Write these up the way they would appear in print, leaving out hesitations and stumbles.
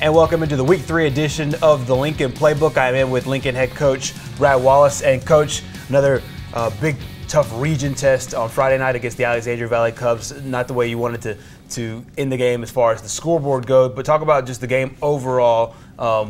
And welcome into the Week 3 edition of the Lincoln Playbook. I'm in with Lincoln head coach Brad Wallace. And coach, another big, tough region test on Friday night against the Alexandria Valley Cubs. Not the way you wanted to end the game as far as the scoreboard goes, but talk about just the game overall,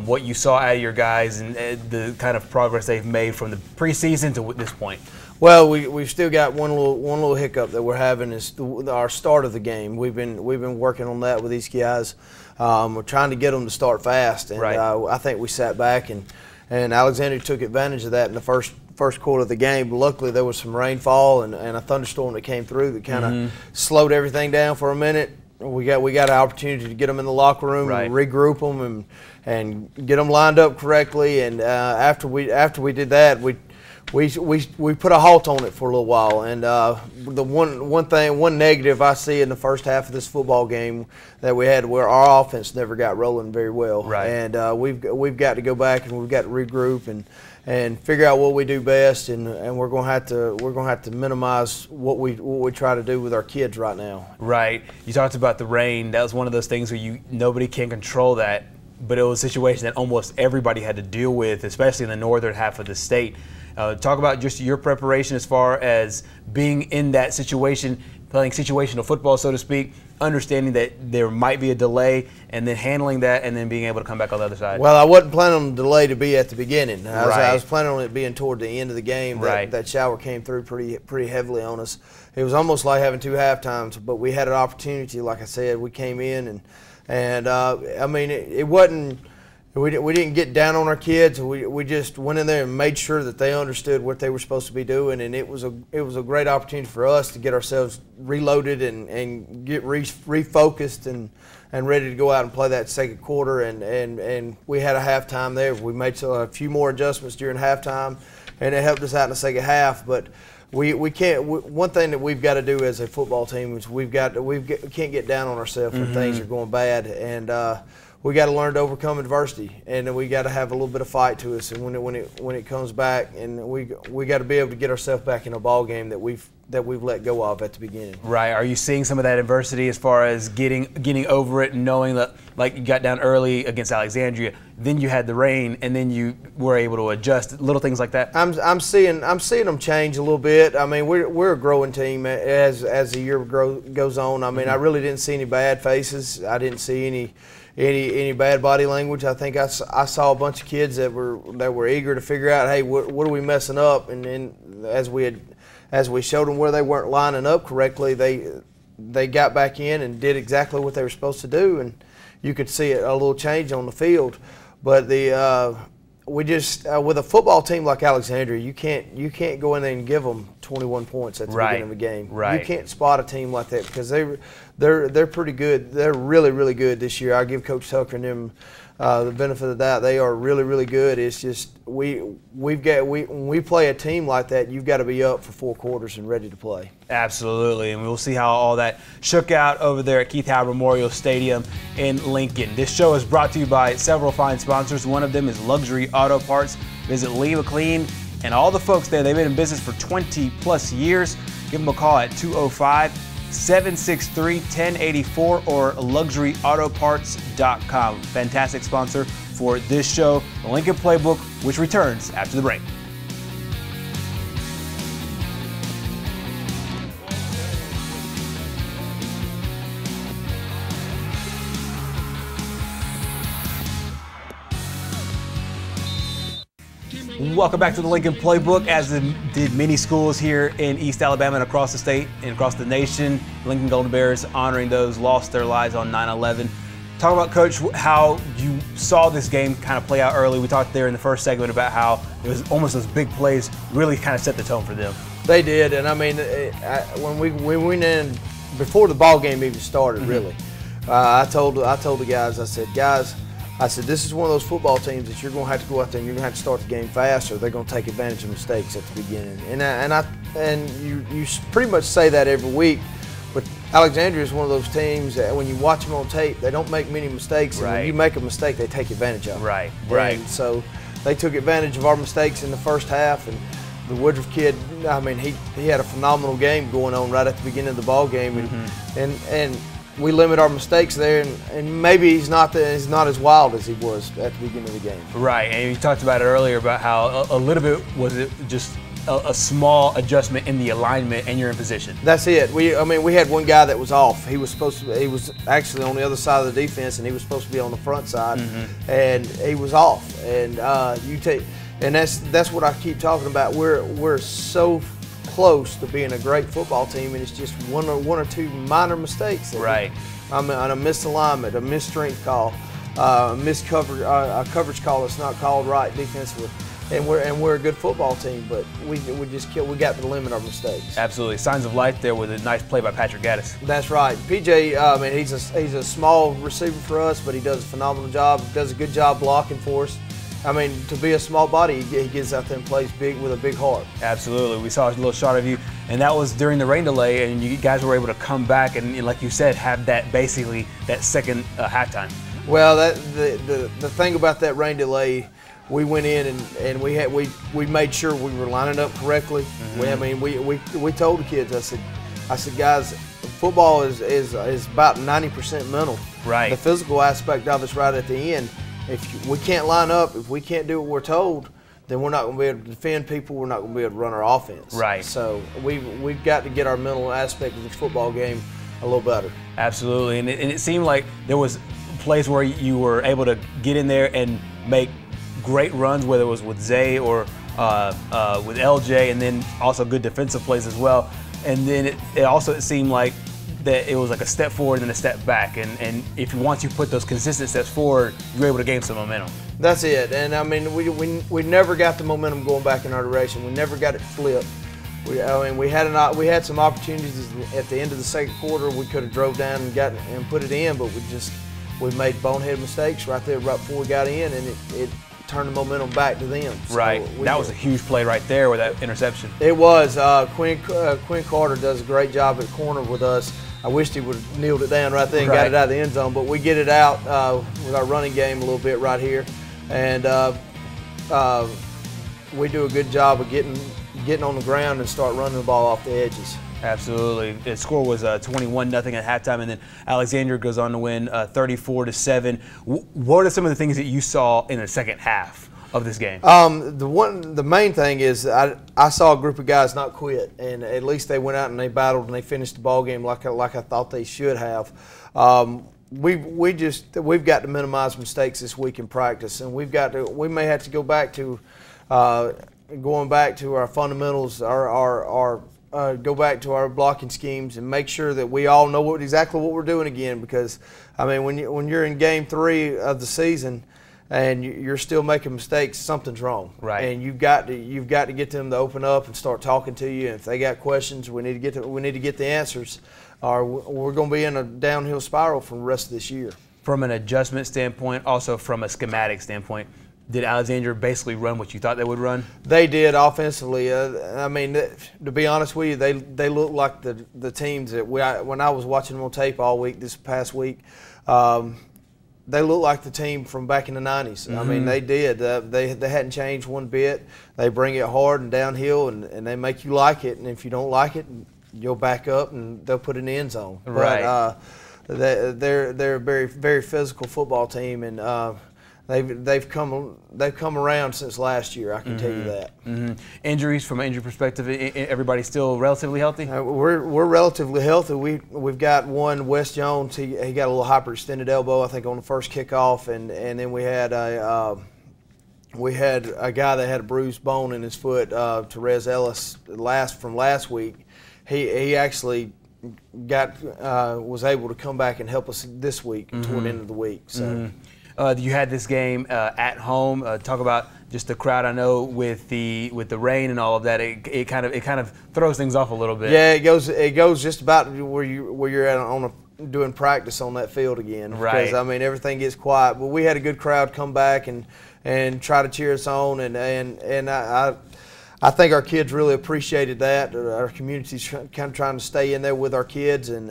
what you saw out of your guys and the kind of progress they've made from the preseason to this point. Well, we've still got one little hiccup that we're having is our start of the game. We've been working on that with these guys. We're trying to get them to start fast, and I think we sat back and Alexandria took advantage of that in the first quarter of the game. But luckily, there was some rainfall and a thunderstorm that came through that kind of slowed everything down for a minute. We got an opportunity to get them in the locker room and regroup them and get them lined up correctly. And after we did that, we put a halt on it for a little while, and the one negative I see in the first half of this football game that we had, where our offense never got rolling very well, and we've got to go back and we've got to regroup and figure out what we do best, and we're going to have to minimize what we try to do with our kids right now. Right. You talked about the rain. That was one of those things where nobody can control that, but it was a situation that almost everybody had to deal with, especially in the northern half of the state. Talk about just your preparation as far as being in that situation, playing situational football, so to speak, understanding that there might be a delay, and then handling that, and then being able to come back on the other side. Well, I wasn't planning on the delay to be at the beginning. I was planning on it being toward the end of the game. That shower came through pretty heavily on us. It was almost like having two halftimes, but we had an opportunity. Like I said, we came in and I mean, it wasn't. We didn't get down on our kids. We just went in there and made sure that they understood what they were supposed to be doing, and it was a great opportunity for us to get ourselves reloaded and get refocused and ready to go out and play that second quarter. And we had a halftime there. We made a few more adjustments during halftime, and it helped us out in the second half. But we can't. One thing that we've got to do as a football team is we can't get down on ourselves when things are going bad, and we got to learn to overcome adversity, and we got to have a little bit of fight to us. And when it comes back, and we got to be able to get ourselves back in a ball game that we've let go of at the beginning. Right. Are you seeing some of that adversity as far as getting over it and knowing that, like, you got down early against Alexandria, then you had the rain, and then you were able to adjust, little things like that? I'm seeing them change a little bit. I mean, we're a growing team as the year goes on. I mean, I really didn't see any bad faces. I didn't see any bad body language. I think I saw a bunch of kids that were eager to figure out, hey, what are we messing up? And then as we showed them where they weren't lining up correctly, they got back in and did exactly what they were supposed to do, and you could see a little change on the field. But we just with a football team like Alexandria, you can't go in there and give them 21 points at the beginning of the game. You can't spot a team like that because they're pretty good. They're really, really good this year. I give Coach Tucker and them the benefit of that. They are really, really good. It's just when we play a team like that, you've got to be up for 4 quarters and ready to play. Absolutely, and we'll see how all that shook out over there at Keith Howard Memorial Stadium in Lincoln. This show is brought to you by several fine sponsors. One of them is Luxury Auto Parts. Visit Lee McLean and all the folks there. They've been in business for 20+ years. Give them a call at 205-763-1084 or luxuryautoparts.com. Fantastic sponsor for this show, the Lincoln Playbook, which returns after the break. Welcome back to the Lincoln Playbook. As did many schools here in East Alabama and across the state and across the nation, Lincoln Golden Bears honoring those lost their lives on 9/11. Talk about, Coach, how you saw this game kind of play out early. We talked there in the first segment about how it was almost those big plays really kind of set the tone for them. They did, and I mean, when we went in before the ball game even started, really, I told the guys, I said, guys, this is one of those football teams that you're going to have to go out there and you're going to have to start the game fast, or they're going to take advantage of mistakes at the beginning. And you pretty much say that every week, but Alexandria is one of those teams that when you watch them on tape, they don't make many mistakes, and when you make a mistake, they take advantage of it. And so they took advantage of our mistakes in the first half, and the Woodruff kid, I mean, he had a phenomenal game going on right at the beginning of the ball game, and we limit our mistakes there, and maybe he's not as wild as he was at the beginning of the game. Right, and you talked about it earlier about how a little bit was it just a small adjustment in the alignment and you're in position. That's it. We had one guy that was off. He was actually on the other side of the defense, and he was supposed to be on the front side, and he was off. And that's what I keep talking about. We're so close to being a great football team, and it's just one or two minor mistakes. Right. On a missed alignment, a missed strength call, a coverage call that's not called right defensively. And we're a good football team, but we got to limit our mistakes. Absolutely. Signs of life there with a nice play by Patrick Gaddis. That's right. PJ, he's a small receiver for us, but he does a phenomenal job. Does a good job blocking for us. To be a small body, he gets out there and plays big with a big heart. Absolutely. We saw a little shot of you, and that was during the rain delay, and you guys were able to come back and, like you said, have that basically that second halftime. Well, the thing about that rain delay, we went in and we made sure we were lining up correctly. We told the kids, I said, guys, football is about 90% mental. Right. The physical aspect of it's right at the end. If we can't line up, if we can't do what we're told, then we're not going to be able to defend people. We're not going to be able to run our offense. Right. So we've got to get our mental aspect of the football game a little better. Absolutely, and it seemed like there was plays where you were able to get in there and make great runs, whether it was with Zay or with LJ, and then also good defensive plays as well. And then it seemed like that it was like a step forward and then a step back. And once you put those consistent steps forward, you're able to gain some momentum. That's it. And we never got the momentum going back in our direction. We never got it flipped. We had some opportunities at the end of the second quarter. We could have drove down and put it in, but we made bonehead mistakes right before we got in, and it turned the momentum back to them. Right. So that was a huge play right there with that interception. It was. Quinn Carter does a great job at corner with us. I wished he would have kneeled it down right there and got it out of the end zone, but we get it out with our running game a little bit right here, and we do a good job of getting on the ground and start running the ball off the edges. Absolutely. The score was 21-0 at halftime, and then Alexandria goes on to win 34-7. What are some of the things that you saw in the second half of this game? The main thing is I saw a group of guys not quit, and at least they went out and they battled and they finished the ball game like I thought they should have. We've got to minimize mistakes this week in practice, and we may have to go back to going back to our fundamentals, go back to our blocking schemes and make sure that we all know exactly what we're doing again. Because when you're in game 3 of the season and you're still making mistakes, something's wrong. Right. And you've got to get them to open up and start talking to you. And if they got questions, we need to get the answers, or we're going to be in a downhill spiral for the rest of this year. From an adjustment standpoint, also from a schematic standpoint, did Alexandria basically run what you thought they would run? They did offensively. To be honest with you, they look like the teams that when I was watching them on tape all week this past week, they look like the team from back in the 90s. Mm-hmm. They did. They hadn't changed one bit. They bring it hard and downhill, and they make you like it. And if you don't like it, you'll back up and they'll put it in the end zone. Right. But they're a very, very physical football team, and they've come around since last year. I can tell you that. Mm-hmm. Injuries, from an injury perspective, everybody still relatively healthy? We're relatively healthy. We've got one, Wes Jones. He got a little hyperextended elbow, I think, on the first kickoff, and then we had a guy that had a bruised bone in his foot, Therese Ellis, from last week. He actually was able to come back and help us this week toward the end of the week. So. You had this game at home. Talk about just the crowd. I know with the rain and all of that, it kind of throws things off a little bit. Yeah, it goes just about where you're at doing practice on that field again. Right. Because everything gets quiet. But we had a good crowd come back and try to cheer us on, and I think our kids really appreciated that. Our community's kind of trying to stay in there with our kids and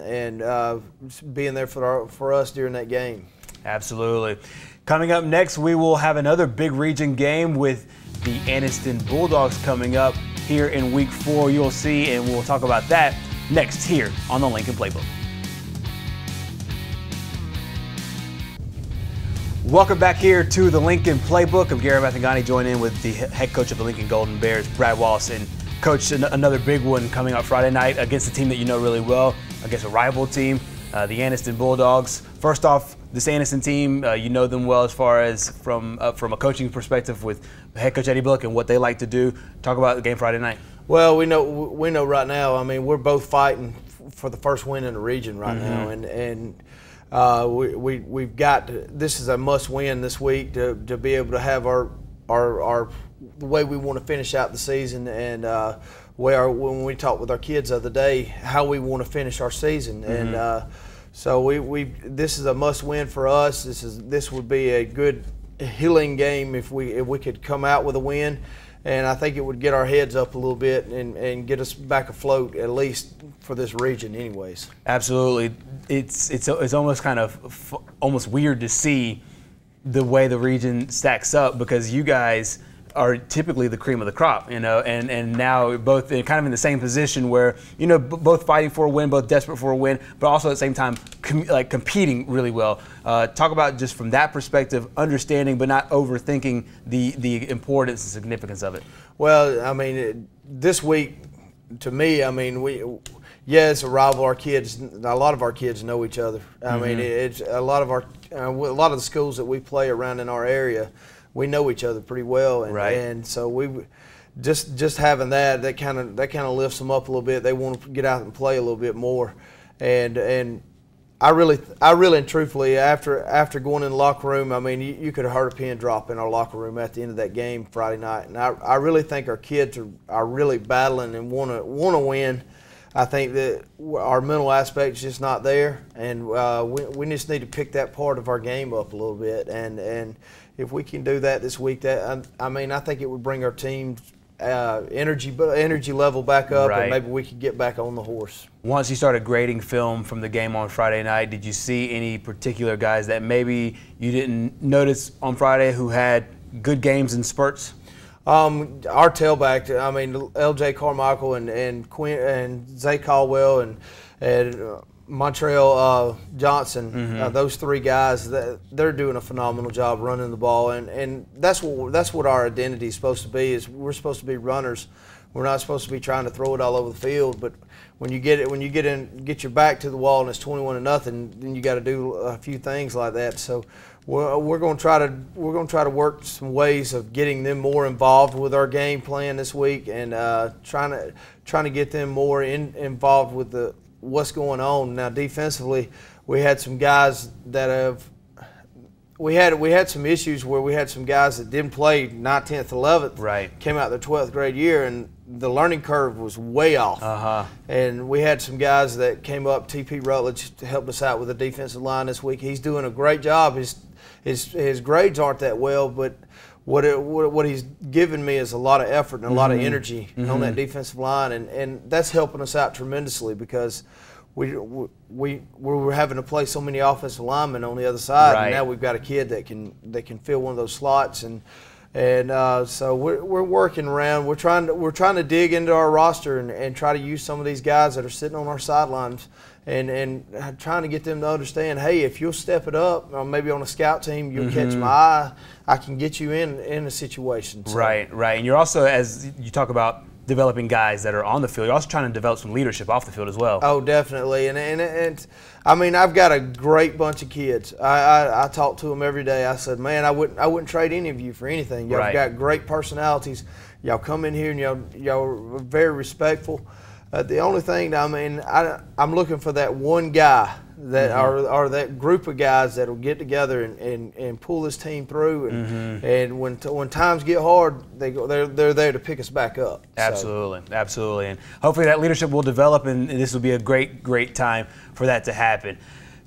being there for us during that game. Absolutely. Coming up next, we will have another big region game with the Anniston Bulldogs coming up here in week 4. You'll see, and we'll talk about that next here on the Lincoln Playbook. Welcome back here to the Lincoln Playbook. I'm Gary Mathangani, joining in with the head coach of the Lincoln Golden Bears, Brad Wallace. And Coach, another big one coming up Friday night against a team that you know really well, against a rival team, the Anniston Bulldogs. First off, this Anniston team, you know them well as far as from a coaching perspective with head coach Eddie Bullock and what they like to do. Talk about the game Friday night. Well, we know right now. I mean, we're both fighting for the first win in the region right now, and we've got this is a must-win this week to be able to have our the way we want to finish out the season, and when we talked with our kids the other day, how we want to finish our season, and so this is a must-win for us. This would be a good healing game if we could come out with a win. And I think it would get our heads up a little bit and get us back afloat, at least for this region anyways. Absolutely. It's almost kind of almost weird to see the way the region stacks up, because you guys are typically the cream of the crop, and now both kind of in the same position where, both fighting for a win, both desperate for a win, but also at the same time competing really well. Talk about just from that perspective, understanding but not overthinking the importance and significance of it. Well, I mean, this week, to me, I mean, it's a rival. Our kids, a lot of our kids know each other. I mean, it's a lot of the schools that we play around in our area, we know each other pretty well, and so we just having that kind of lifts them up a little bit. They want to get out and play a little bit more, and I really and truthfully, after going in the locker room, I mean, you could have heard a pin drop in our locker room at the end of that game Friday night, and I really think our kids are really battling and want to win. I think that our mental aspect is just not there, and we just need to pick that part of our game up a little bit, and if we can do that this week, I mean, I think it would bring our team's energy level back up, and maybe we could get back on the horse. Once you started grading film from the game on Friday night, did you see any particular guys that maybe you didn't notice on Friday who had good games in spurts? Our tailback, I mean, L.J. Carmichael and Quinn and Zay Caldwell and Montreal Johnson, those three guys, they're doing a phenomenal job running the ball, and that's what our identity is supposed to be. Is we're supposed to be runners. We're not supposed to be trying to throw it all over the field. But when you get your back to the wall and it's 21-0, then you got to do a few things like that. So we're going to try to work some ways of getting them more involved with our game plan this week, and trying to get them more involved with what's going on. Now defensively, we had some guys that we had some issues where we had some guys that didn't play 9th, 10th, 11th, came out their 12th grade year, and the learning curve was way off. And we had some guys that came up. TP Rutledge helped us out with the defensive line this week. He's doing a great job. His grades aren't that well, but what he's given me is a lot of effort and a lot of energy on that defensive line, and that's helping us out tremendously, because we were having to play so many offensive linemen on the other side, and now we've got a kid that can fill one of those slots, and so we're working around. We're trying to dig into our roster and try to use some of these guys that are sitting on our sidelines, and trying to get them to understand, hey, if you'll step it up, or maybe on a scout team, you'll catch my eye, I can get you in a situation. So. Right. And you're also, as you talk about developing guys that are on the field, you're also trying to develop some leadership off the field as well. Oh, definitely. And I mean, I've got a great bunch of kids. I talk to them every day. I said, man, I wouldn't trade any of you for anything. Y'all got great personalities. Y'all come in here and y'all are very respectful. The only thing, I mean, I'm looking for that one guy that are that group of guys that will get together and pull this team through, and when times get hard, they're there to pick us back up. Absolutely, and hopefully that leadership will develop, and this will be a great time for that to happen.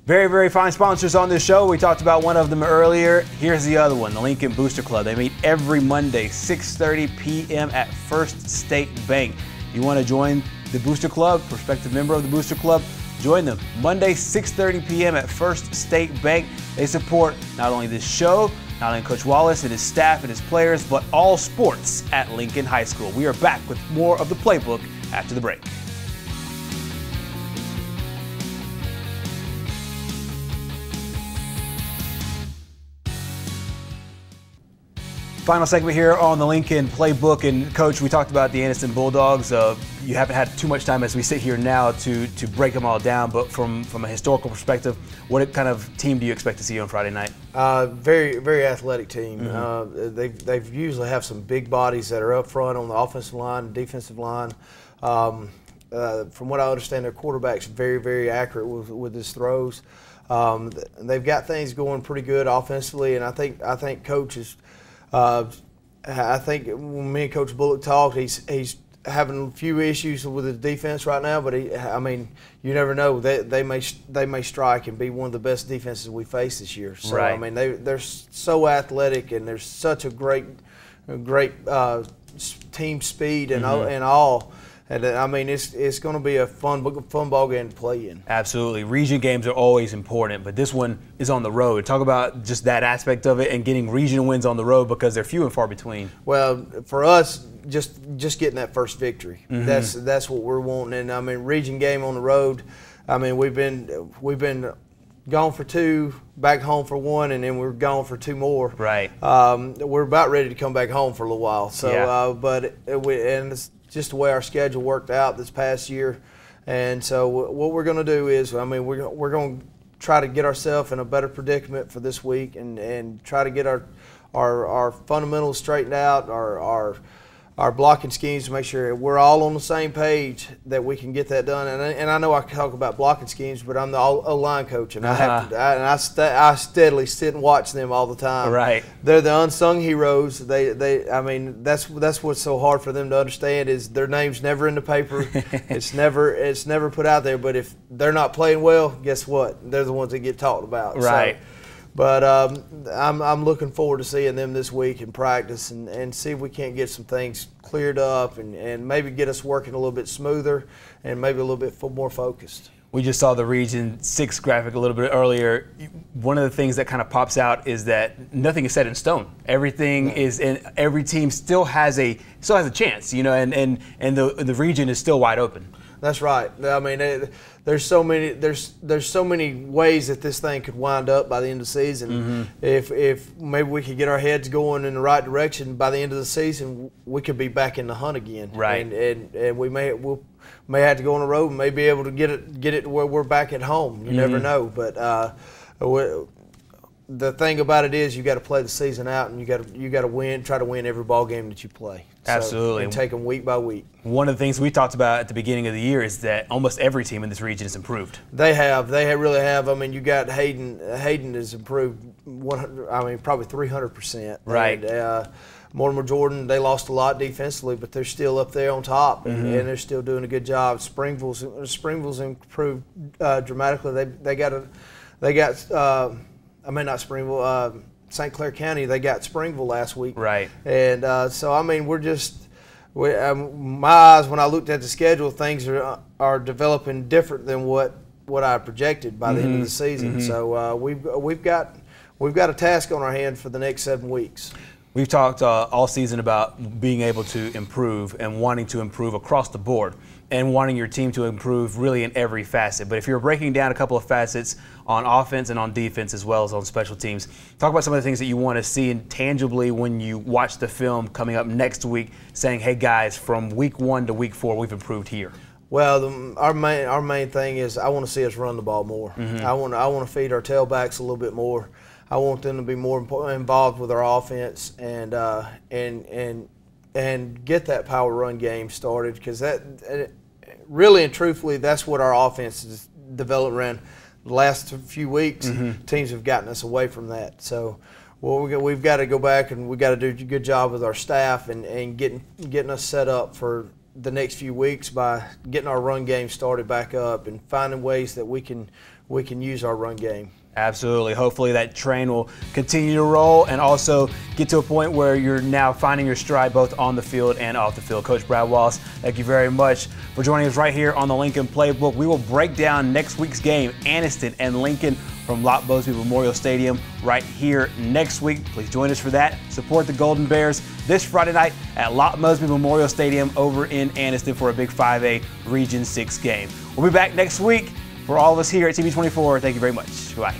Very, very fine sponsors on this show. We talked about one of them earlier. Here's the other one, the Lincoln Booster Club. They meet every Monday, 6:30 p.m. at First State Bank. You want to join the Booster Club, prospective member of the Booster Club, join them Monday, 6:30 p.m. at First State Bank. They support not only this show, not only Coach Wallace and his staff and his players, but all sports at Lincoln High School. We are back with more of the Playbook after the break. Final segment here on the Lincoln Playbook. And Coach, we talked about the Anniston Bulldogs. You haven't had too much time as we sit here now to break them all down, but from a historical perspective, what kind of team do you expect to see on Friday night? Very, very athletic team. Mm-hmm. They usually have some big bodies that are up front on the offensive line, defensive line. From what I understand, their quarterback's very, very accurate with his throws. They've got things going pretty good offensively, and I think Coach is. I think when me and Coach Bullock talked, he's having a few issues with his defense right now, but I mean, you never know. They may strike and be one of the best defenses we face this year. So right. I mean, they're so athletic, and there's such a great team speed and all. And I mean, it's going to be a fun ball game to play in. Absolutely. Region games are always important, but this one is on the road. Talk about just that aspect of it and getting regional wins on the road, because they're few and far between. Well, for us, just getting that first victory. Mm-hmm. That's what we're wanting. And I mean, region game on the road. I mean, we've been gone for 2, back home for 1, and then we're gone for 2 more. Right. We're about ready to come back home for a little while. So, yeah. It's just the way our schedule worked out this past year. And so what we're going to do is, I mean, we're going to try to get ourselves in a better predicament for this week, and try to get our fundamentals straightened out, our blocking schemes, to make sure we're all on the same page, that we can get that done. And I know I talk about blocking schemes, but I'm the O-line coach, and I steadily sit and watch them all the time. Right. They're the unsung heroes. I mean, that's what's so hard for them to understand, is their name's never in the paper. It's never put out there. But if they're not playing well, guess what? They're the ones that get talked about. Right. So, but I'm looking forward to seeing them this week in practice, and see if we can't get some things cleared up, and maybe get us working a little bit smoother and maybe a little bit more focused. We just saw the Region 6 graphic a little bit earlier. One of the things that kind of pops out is that nothing is set in stone. Everything is, and every team still has a chance, you know, and the region is still wide open. That's right. I mean, there's so many ways that this thing could wind up by the end of the season. Mm-hmm. If maybe we could get our heads going in the right direction, by the end of the season, we could be back in the hunt again. Right. And we may have to go on the road and may be able to get it to where we're back at home. You never know. But the thing about it is, you got to play the season out, and you got to win. Try to win every ball game that you play. Absolutely. And take them week by week. One of the things we talked about at the beginning of the year is that almost every team in this region has improved. They really have. I mean, you got Hayden. Hayden has improved 100. I mean, probably 300%. Right. And, Mortimer Jordan, they lost a lot defensively, but they're still up there on top, and they're still doing a good job. Springville's improved dramatically. Not Springville. St. Clair County, they got Springville last week. Right. And so, I mean, my eyes, when I looked at the schedule, things are developing different than what I projected by the end of the season. So we've got a task on our hand for the next 7 weeks. We've talked all season about being able to improve and wanting to improve across the board, and wanting your team to improve really in every facet. But if you're breaking down a couple of facets on offense and on defense, as well as on special teams, talk about some of the things that you want to see tangibly when you watch the film coming up next week, saying, hey guys, from week 1 to week 4, we've improved here. Well, our main thing is, I want to see us run the ball more. I want to feed our tailbacks a little bit more. I want them to be more involved with our offense, and get that power run game started, because that really and truthfully, that's what our offense has developed around. The last few weeks, teams have gotten us away from that. So, we've got to go back, and we've got to do a good job with our staff and getting us set up for the next few weeks by getting our run game started back up and finding ways that we can use our run game. Absolutely. Hopefully that train will continue to roll, and also get to a point where you're now finding your stride both on the field and off the field. Coach Brad Wallace, thank you very much for joining us right here on the Lincoln Playbook. We will break down next week's game, Anniston and Lincoln, from Lott Mosby Memorial Stadium right here next week. Please join us for that. Support the Golden Bears this Friday night at Lott Mosby Memorial Stadium over in Anniston for a big 5A Region 6 game. We'll be back next week. For all of us here at TV24, thank you very much. Goodbye.